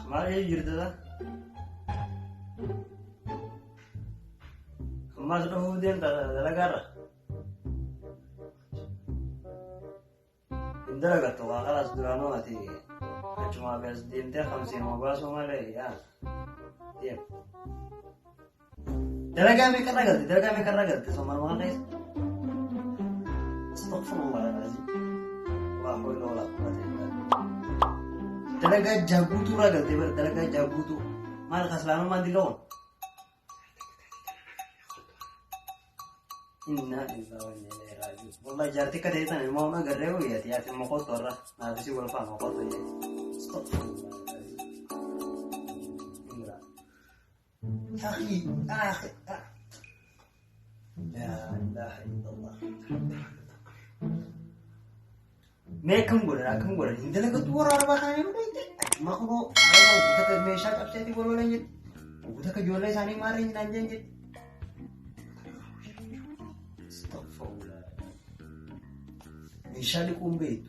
ما يجري ده ما سنو دين ده لقارة إندرا قطوا خلاص درانو هتي cuma beres diem teh 50 mau bahas sama le ya diem Dalaga me karena ganti sama mana guys stop semua lagi wah boleh nolak dalaga jabu tuh raga dalaga jabu tuh mal kaslama mandi lawan inna lillahi wa inna ilaihi raji'un wallahi jarti ka deta ne mau na garre ho ya ti mo ko torra na bisi wal fa mo ko to ye stop يا أخي لا إله إلا الله ما كم قول إنت لك تورا أربعة خانين ما هو أنا بقول ميشا كابتن تقول ولا يجد وده كجولة ثاني مارين نانجين جد استغفر الله ميشا لكم بيت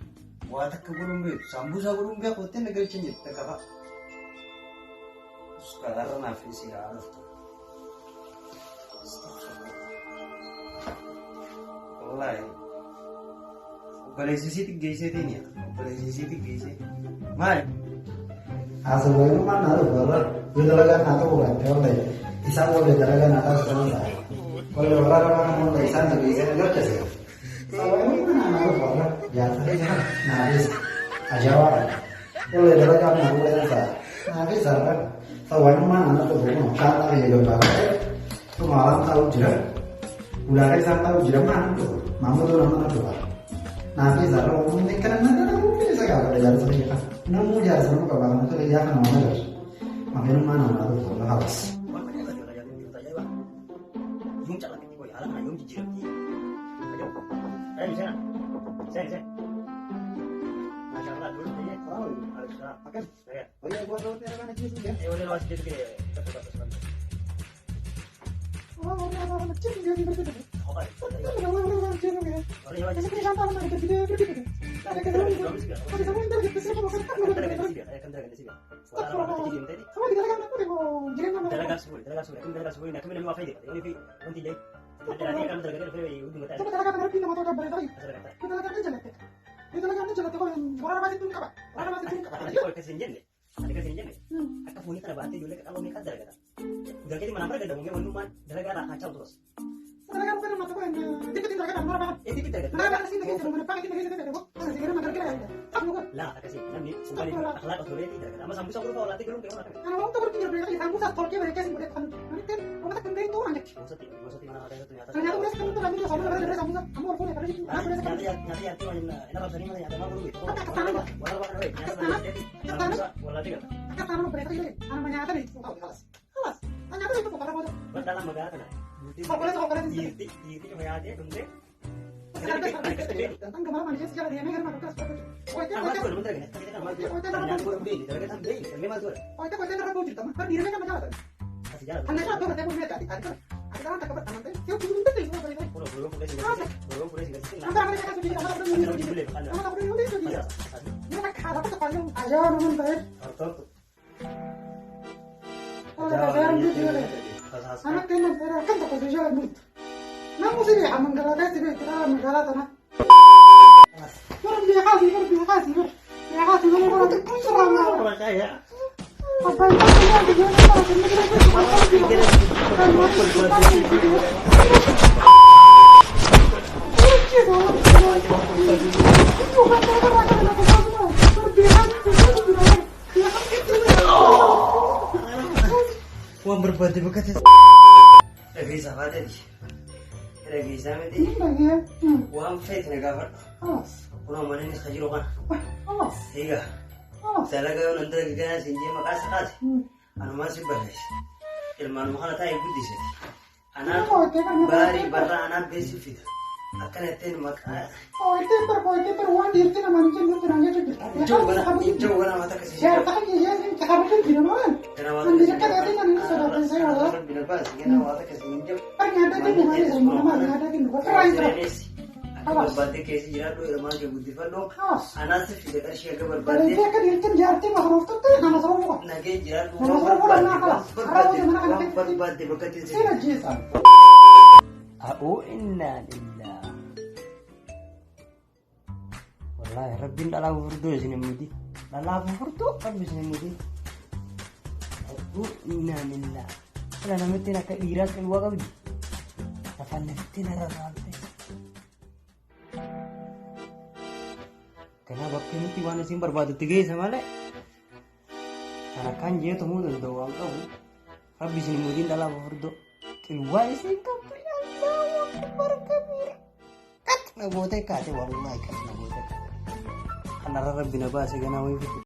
واتك كبرون بيت سامبوسا كبرون بيت قلتين نقل شنجت تكفى sekarang nafis ya harus tuh. Mulai. Boleh sisi tiga ini ya. Boleh sisi tiga sih. Mai. Asal itu mana tuh barat. Belajar atau bukan? Boleh. Bisa boleh belajar atau sekolah. Kalau orang mau belajar nanti bisa belajar sih. Kalau ini mana tuh barat. Ya saya nafis ajaran. Boleh belajar nanti belajar. Nafis apa? Tahu mana anak tuh mau kata ya gak pakai tuh malam tahu jelas udah saya tahu jelas mana tuh mamu tuh nama tuh nanti zara mau ini karena nanti mungkin saya gak ada jalan sendiri kan namu jalan sendiri kalau kamu tuh dia kan mana terus makin mana anak tuh lah harus yung jalan itu ya alam yung jijik ayo saya masyaallah dulu dia tahu harus pakai saya oh iya gua tahu tiada mana jenis ya boleh luas sedikit ke satu oh orang macam dia gitu oke orang macam dia orang yang seperti contoh mana kita video ada kan ada kamu indah gitu sih kalau kan ada kan sih suara apa jadi tadi kamu di dalam apa deh mau jiran mana dalam subuh nak kami mau faedah ini fi nanti jadi nanti akan terjadi fi ujung kata kita akan berarti nama kita balik lagi kita akan jalan itu lagi anda jalan tekan orang masih tunggu apa orang masih tunggu apa kalau kesenjen deh ada kesenjen deh akan punya terbantu juga kalau mereka ada kata udah kita mana mereka dong menuman gara-gara kacau terus gara-gara bukan mata kan dikitin gara-gara mana dikitin gara-gara sih kita mau pakai kita kita kok masih gara-gara gara-gara aku kan lah kasih nanti sekali akhlak authority gara-gara sama sambu sambu kalau latih belum kayak mana kalau orang tuh berpikir berarti sambu saat kalau dia mereka sih mereka nanti kan orang tak kenal itu orang cek maksudnya mana ada ternyata ternyata mereka kan tuh lagi sama gara-gara sambu kamu orang punya terus nanti ya tuh ini enak apa nih ada mau gitu wala tiga kata nama mereka ini namanya apa nih kelas tanya apa itu kata apa dalam negara kan Soalnya di kayak aja dong deh. Tentang kemana manusia secara dia kan manusia seperti itu. Oh itu kita kan maju. Oh itu kan berbeda. Kita kan beda. Ini maju. Oh itu kita kan wujud teman. Kan dirinya kan macam apa? Kasih jalan. Anda kan betul betul lihat tadi. Ada kan tak kebetulan nanti. Dia belum betul itu apa itu. Belum boleh sih. Anda mereka kan sudah ada belum boleh. Anda boleh boleh itu dia. Ini kan ada apa panjang aja nomor baik. Oh ada juga deh. Anak kena kan tak boleh jalan mulut. Namun sih dia menggalakkan sih kita menggalakkan. Orang dia kasih orang itu kurang orang saya. Apa yang dia uang berbagi bekas lagi sama tadi lagi sama tadi uang fake negara uang mana ini kaji rokan iya saya lagi nanti lagi kan sinji makas sekali anu masih bagus ilmu makan tak ibu di sini anak bari barra anak besi akan itu maka itu uang dia itu namanya itu namanya jauh mata kasih ya tak ya cakap itu di mana anda cakap itu nanti saudara saya ada benar pas kita mata kasih minjem ternyata itu mana ada di luar keras kalau berarti kasih jalan tuh ilmu yang budi falo anak sih tidak kasih agak berbalik dia kan itu jarti makhluk tuh nama sama nagee jiraatu Nama barbaadde bakka Sina jeesan. A'uu innaa lillaa. Wallaahi rabbiin dhalaa fufurtuu isin hin mudi. Dhalaa fufurtuu rabbi isin hin mudi. A'uu innaa lillaa. Kana namittiin akka dhiiraas qilwaa qabdi. Lafaan lafittiin rarraalte. Kanaaf bakka nuti waan isin barbaadutti geessa malee. Kana kan jeetu muu danda'u waan qabu. Rabbi isin hin mudiin dhalaa fufurtuu. Qilwaa isin qabdu. Namoota kaate walumaa kan namoota kana rabbi na baase ganaa wayii